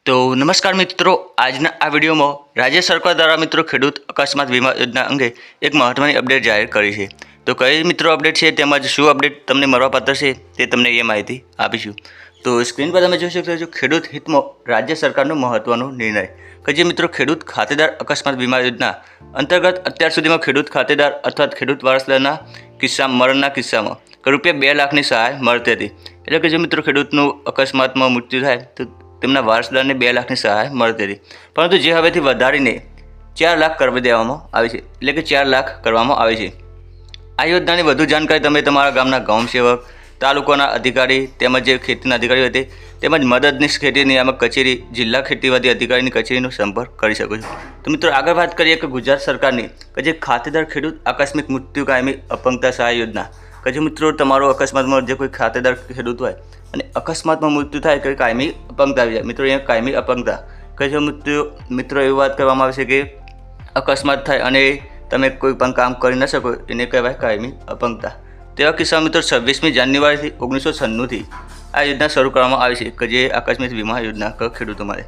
તો નમસ્કાર મિત્રો, આજના આ વિડીયોમાં રાજ્ય સરકાર દ્વારા મિત્રો ખેડૂત અકસ્માત વીમા યોજના અંગે એક મહત્વની અપડેટ જાહેર કરી છે। તો કઈ મિત્રો અપડેટ છે તેમજ શું અપડેટ તમને મળવાપાત્ર છે તે તમને એ માહિતી આપીશું। તો સ્ક્રીન પર તમે જોઈ શકો છો ખેડૂત હિતમાં રાજ્ય સરકારનો મહત્વનો નિર્ણય કે જે મિત્રો ખેડૂત ખાતેદાર અકસ્માત વીમા યોજના અંતર્ગત અત્યાર સુધીમાં ખેડૂત ખાતેદાર અથવા ખેડૂત વારસદારના કિસ્સામાં મરણના કિસ્સામાં રૂપિયા 2 લાખની સહાય મળતી હતી। એટલે કે જો મિત્રો ખેડૂતનું અકસ્માતમાં મૃત્યુ થાય તો તેમના વારસદારને 2 લાખની સહાય મળતી હતી, પરંતુ જે હવેથી વધારીને 4 લાખ કરી દેવામાં આવી છે। એટલે કે 4 લાખ કરવામાં આવી છે। આ યોજનાની વધુ જાણકારી તમે તમારા ગામના ગામ સેવક, તાલુકાના અધિકારી તેમજ જે ખેતીના અધિકારીઓ હતી તેમજ મદદનીશ ખેતી નિયામક કચેરી, જિલ્લા ખેતીવાડી અધિકારીની કચેરીનો સંપર્ક કરી શકો છો। તો મિત્રો આગળ વાત કરીએ કે ગુજરાત સરકારની કે જે ખાતેદાર ખેડૂત આકસ્મિક મૃત્યુ કાયમી અપંગતા સહાય યોજના કે જે મિત્રો તમારો અકસ્માતમાં જે કોઈ ખાતેદાર ખેડૂત હોય અને અકસ્માતમાં મૃત્યુ થાય કે કાયમી અપંગતા આવી જાય, મિત્રો અહીંયા કાયમી અપંગતા કે જે મૃત્યુ મિત્રો એવી વાત કરવામાં આવે છે કે અકસ્માત થાય અને તમે કોઈ પણ કામ કરી ન શકો એને કહેવાય કાયમી અપંગતા। તેવા કિસ્સામાં મિત્રો 26મી જાન્યુઆરીથી 1996થી આ યોજના શરૂ કરવામાં આવી છે કે જે આકસ્મિક વીમા યોજના ખેડૂતો માટે।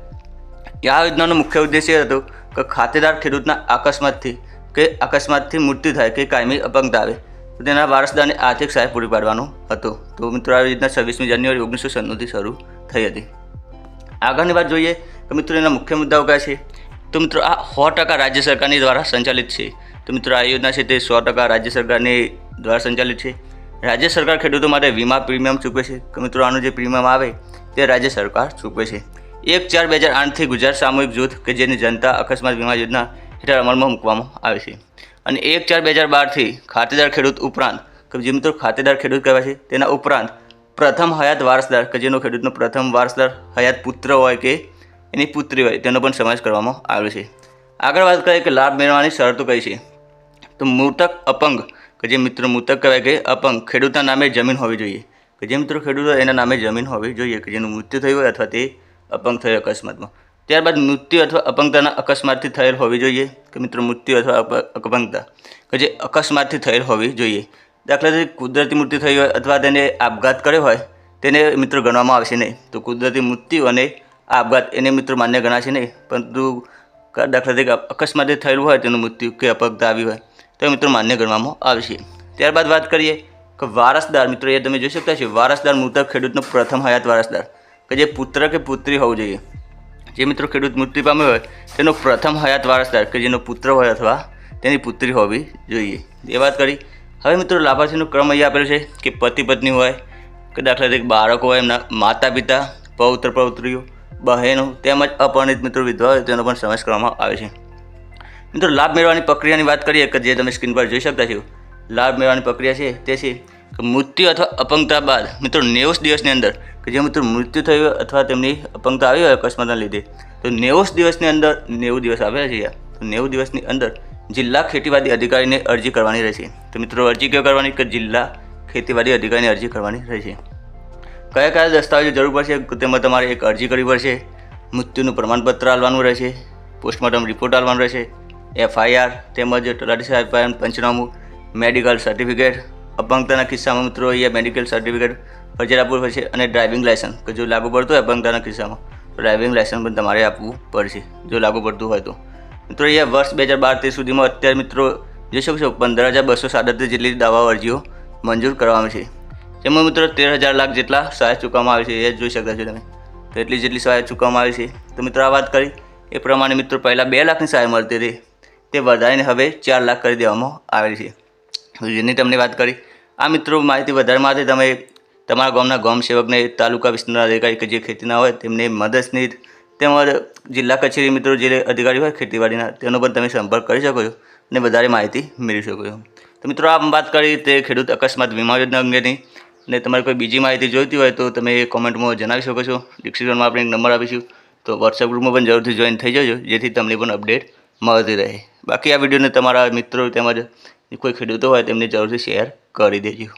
આ યોજનાનો મુખ્ય ઉદ્દેશ્ય હતો કે ખાતેદાર ખેડૂતના અકસ્માતથી મૃત્યુ થાય કે કાયમી અપંગતા આવે તો તેના વારસદારને આર્થિક સહાય પૂરી પાડવાનો હતો। તો મિત્રો આ યોજના 26મી જાન્યુઆરી 1996થી શરૂ થઈ હતી। આગળની વાત જોઈએ તો મિત્રો એના મુખ્ય મુદ્દાઓ કયા છે? તો મિત્રો આ 100% રાજ્ય સરકારની દ્વારા સંચાલિત છે। તો મિત્રો આ યોજના છે તે 100% રાજ્ય સરકારની દ્વારા સંચાલિત છે। રાજ્ય સરકાર ખેડૂતો માટે વીમા પ્રીમિયમ ચૂકવે છે કે મિત્રો આનું જે પ્રીમિયમ આવે તે રાજ્ય સરકાર ચૂકવે છે। 1/4/2008થી ગુજરાત સામૂહિક જૂથ કે જેની જનતા અકસ્માત વીમા યોજના હેઠળ અમલમાં મૂકવામાં આવે છે અને 1/4/2012થી ખાતેદાર ખેડૂત ઉપરાંત કે જે મિત્રો ખાતેદાર ખેડૂત કહેવાય છે તેના ઉપરાંત પ્રથમ હયાત વારસદાર કે જેનો ખેડૂતનો પ્રથમ વારસદાર હયાત પુત્ર હોય કે એની પુત્રી હોય તેનો પણ સમાવેશ કરવામાં આવ્યો છે। આગળ વાત કરીએ કે લાભ મેળવવાની શરતો કઈ છે? તો મૃતક અપંગ કે જે મિત્રો મૃતક કહેવાય કે અપંગ ખેડૂતના નામે જમીન હોવી જોઈએ કે જે મિત્રો ખેડૂત હોય એના નામે જમીન હોવી જોઈએ કે જેનું મૃત્યુ થયું હોય અથવા તે અપંગ થયો અકસ્માતમાં। ત્યારબાદ મૃત્યુ અથવા અપંગતાના અકસ્માતથી થયેલ હોવી જોઈએ કે મિત્રો મૃત્યુ અથવા અપંગતા કે જે અકસ્માતથી થયેલ હોવી જોઈએ। દાખલા તરીકે કુદરતી મૃત્યુ થઈ હોય અથવા તેને આપઘાત કર્યો હોય તેને મિત્રો ગણવામાં આવશે નહીં। તો કુદરતી મૃત્યુ અને આપઘાત એને મિત્રો માન્ય ગણાશે નહીં, પરંતુ દાખલા તરીકે અકસ્માતે થયેલું હોય તેનું મૃત્યુ કે અપંગતા આવી હોય તો મિત્રો માન્ય ગણવામાં આવશે। ત્યારબાદ વાત કરીએ કે વારસદાર, મિત્રો એ તમે જોઈ શકતા છો વારસદાર મૃતક ખેડૂતનો પ્રથમ હયાત વારસદાર કે જે પુત્ર કે પુત્રી હોવું જોઈએ। જે મિત્રો ખેડૂત મૃત્યુ પામ્યો હોય તેનો પ્રથમ હયાત વારસદાર કે જેનો પુત્ર હોય અથવા તેની પુત્રી હોવી જોઈએ। એ વાત કરી। હવે મિત્રો લાભાર્થીનો ક્રમ અહીંયા આપેલો છે કે પતિ પત્ની હોય કે દાખલા તરીકે બાળકો હોય, એમના માતા પિતા, પૌત્ર પૌત્રીઓ, બહેનો તેમજ અપરિણિત મિત્રો વિધવા હોય તેનો પણ સમાવેશ કરવામાં આવે છે। મિત્રો લાભ મેળવવાની પ્રક્રિયાની વાત કરીએ કે જે તમે સ્ક્રીન પર જોઈ શકતા છો લાભ મેળવવાની પ્રક્રિયા છે તે છે કે મૃત્યુ અથવા અપંગતા બાદ મિત્રો 90 દિવસની અંદર કે જે મિત્રો મૃત્યુ થયું અથવા તેમની અપંગતા આવી હોય અકસ્માતના લીધે તો 90 દિવસની અંદર 90 દિવસ આવેલા છે તો 90 દિવસની અંદર જિલ્લા ખેતીવાડી અધિકારીને અરજી કરવાની રહેશે। તો મિત્રો અરજી ક્યાં કરવાની કે જિલ્લા ખેતીવાડી અધિકારીને અરજી કરવાની રહેશે। કયા કયા દસ્તાવેજો જરૂર પડશે તેમાં તમારે એક અરજી કરવી પડશે, મૃત્યુનું પ્રમાણપત્ર આપવાનું રહેશે, પોસ્ટમોર્ટમ રિપોર્ટ આપવાનું રહેશે, FIR તેમજ તલાટી સાહેબ પંચનામું, મેડિકલ સર્ટિફિકેટ, અપંગતાના કિસ્સામાં મિત્રો અહીંયા મેડિકલ સર્ટિફિકેટ ફરજિયાત આપવું પડશે અને ડ્રાઇવિંગ લાયસન્સ કે જો લાગુ પડતું હોય અપંગતાના કિસ્સામાં તો ડ્રાઇવિંગ લાયસન્સ પણ તમારે આપવું પડશે જો લાગુ પડતું હોય તો। મિત્રો અહીંયા વર્ષ 2012-13 સુધીમાં અત્યારે મિત્રો જોઈ શકો છો 15,237 જેટલી દાવાઓ અરજીઓ મંજૂર કરવામાં છે, જેમાં મિત્રો 13,000 લાખ જેટલા સહાય ચૂકવવામાં આવે છે એ જોઈ શકતા છો તમે। તો એટલી જેટલી સહાય ચૂકવવામાં આવી છે। તો મિત્રો આ વાત કરી એ પ્રમાણે મિત્રો પહેલાં 2 લાખની સહાય મળતી હતી તે વધારીને હવે 4 લાખ કરી દેવામાં આવેલી છે, જેની તમને વાત કરી। આ મિત્રો માહિતી વધારે માટે તમે તમારા ગામના ગામ સેવકને, તાલુકા વિસ્તારના અધિકારી કે જે ખેતીના હોય તેમને મદદનીશ તેમજ જિલ્લા કચેરી મિત્રો જે અધિકારી હોય ખેતીવાડીના તેનો પણ તમે સંપર્ક કરી શકો છો અને વધારે માહિતી મેળવી શકો છો। તો મિત્રો આ વાત કરી તે ખેડૂત અકસ્માત વીમા યોજના અંગેની, અને તમારે કોઈ બીજી માહિતી જોઈતી હોય તો તમે કોમેન્ટમાં જણાવી શકો છો। ડિસ્ક્રિપ્શનમાં આપણે એક નંબર આપીશું, તો વોટ્સએપ ગ્રુપમાં પણ જરૂરથી જોઈન થઈ જજો જેથી તમને પણ અપડેટ મળતી રહે। બાકી આ વિડીયોને તમારા મિત્રો તેમજ કોઈ ખેડૂતો હોય તેમને જરૂરથી શેર કરી દેજો।